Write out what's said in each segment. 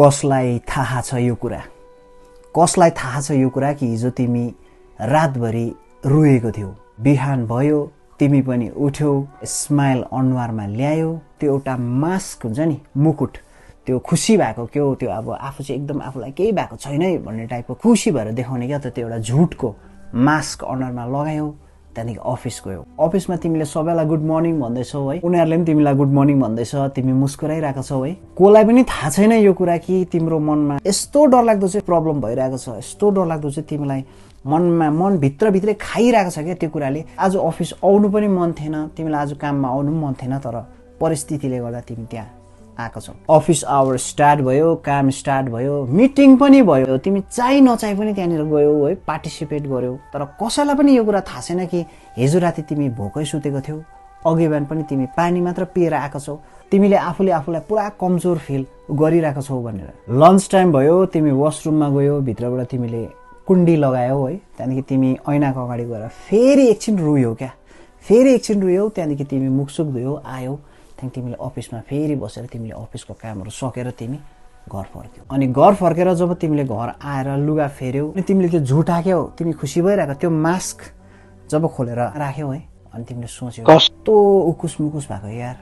कसलाई थाहा छ यो कुरा? कसलाई थाहा छ यो कुरा कि हिजो तिमी रातभरि रोएको थियौ, बिहान भयो तिमी पनि उठ्यौ, स्माइल अनुहारमा ल्यायो, त्यो एउटा मास्क हुन्छ नि, मुकुट, त्यो खुसी भएको के हो, त्यो अब आफू चाहिँ एकदम आफूलाई केही भएको छैन है भन्ने टाइपको खुसी भएर देखाउने क्या त, त्यो एउटा झुटको मास्क अनुहारमा लगायौ, त्यहाँदेखि अफिस गयो। अफिसमा तिमीले सबैलाई गुड मर्निङ भन्दैछौ है, उनीहरूले पनि तिमीलाई गुड मर्निङ भन्दैछ, तिमी मुस्कुराइरहेको छौ है। कसलाई पनि थाहा छैन यो कुरा कि तिम्रो मनमा यस्तो डरलाग्दो चाहिँ प्रब्लम भइरहेको छ, यस्तो डरलाग्दो चाहिँ तिमीलाई मनमा मन भित्रभित्रै खाइरहेको छ क्या त्यो कुराले। आज अफिस आउनु पनि मन थिएन, तिमीलाई आज काममा आउनु पनि मन थिएन, तर परिस्थितिले गर्दा तिमी त्यहाँ आएको छौ। अफिस आवर स्टार्ट भयो, काम स्टार्ट भयो, मिटिङ पनि भयो, तिमी चाहि नचाहि पनि त्यहाँनिर गयौ है, पार्टिसिपेट गर्यौ। तर कसैलाई पनि यो कुरा थाहा छैन कि हिजो राति तिमी भोकै सुतेको थियौ, अघि बिहान पनि तिमी पानी मात्र पिएर आएको छौ, तिमीले आफूले आफूलाई पुरा कमजोर फिल गरिरहेको छौ भनेर। लन्च टाइम भयो, तिमी वासरुममा गयो, भित्रबाट तिमीले कुण्डी लगायौ है, त्यहाँदेखि तिमी ऐनाको अगाडि गएर फेरि एकछिन रोयौ क्या, फेरि एकछिन रोयौ, त्यहाँदेखि तिमी मुखसुख धोयौ, आयौ, त्यहाँदेखि तिमीले अफिसमा फेरि बसेर तिमीले अफिसको कामहरू सकेर तिमी घर फर्क्यौ। अनि घर फर्केर जब तिमीले घर आएर लुगा फेर्यौ, अनि तिमीले त्यो झुटाक्यौ, तिमी खुसी भइरहेको त्यो मास्क जब खोलेर राख्यौ है, अनि तिमीले सोच्यौ कस्तो उकुस मुकुस भएको यार,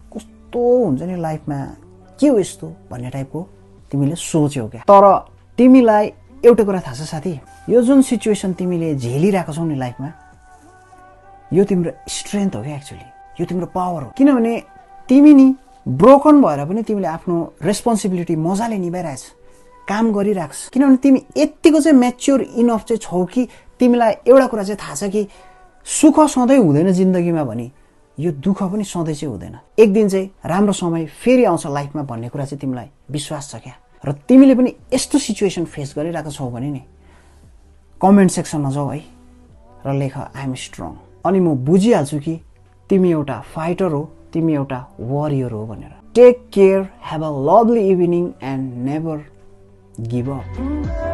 कस्तो हुन्छ नि लाइफमा, के हो यस्तो भन्ने टाइपको तिमीले सोच्यौ क्या। तर तिमीलाई एउटा कुरा थाहा छ साथी, यो जुन सिचुएसन तिमीले झेलिरहेको छौ नि लाइफमा, यो तिम्रो स्ट्रेन्थ हो क्या एक्चुअली, यो तिम्रो पावर हो। किनभने तिमी नि ब्रोकन भएर पनि तिमीले आफ्नो रेस्पोन्सिबिलिटी मजाले निभाइरहेछ, काम गरिरहेछ, किनभने तिमी यत्तिको चाहिँ म्याच्योर इनफ चाहिँ छौ कि तिमीलाई एउटा कुरा चाहिँ थाहा छ कि सुख सधैँ हुँदैन जिन्दगीमा भने, यो दुःख पनि सधैँ चाहिँ हुँदैन, एक दिन चाहिँ राम्रो समय फेरि आउँछ लाइफमा भन्ने कुरा चाहिँ तिमीलाई विश्वास छ क्या। र तिमीले पनि यस्तो सिचुएसन फेस गरिरहेको छौ भने नि कमेन्ट सेक्सनमा जाऊ है र लेख आई एम स्ट्रङ, अनि म बुझिहाल्छु कि तिमी एउटा फाइटर हो, तिमी एउटा वरियर हो भनेर। Take care, have a lovely evening and never give up.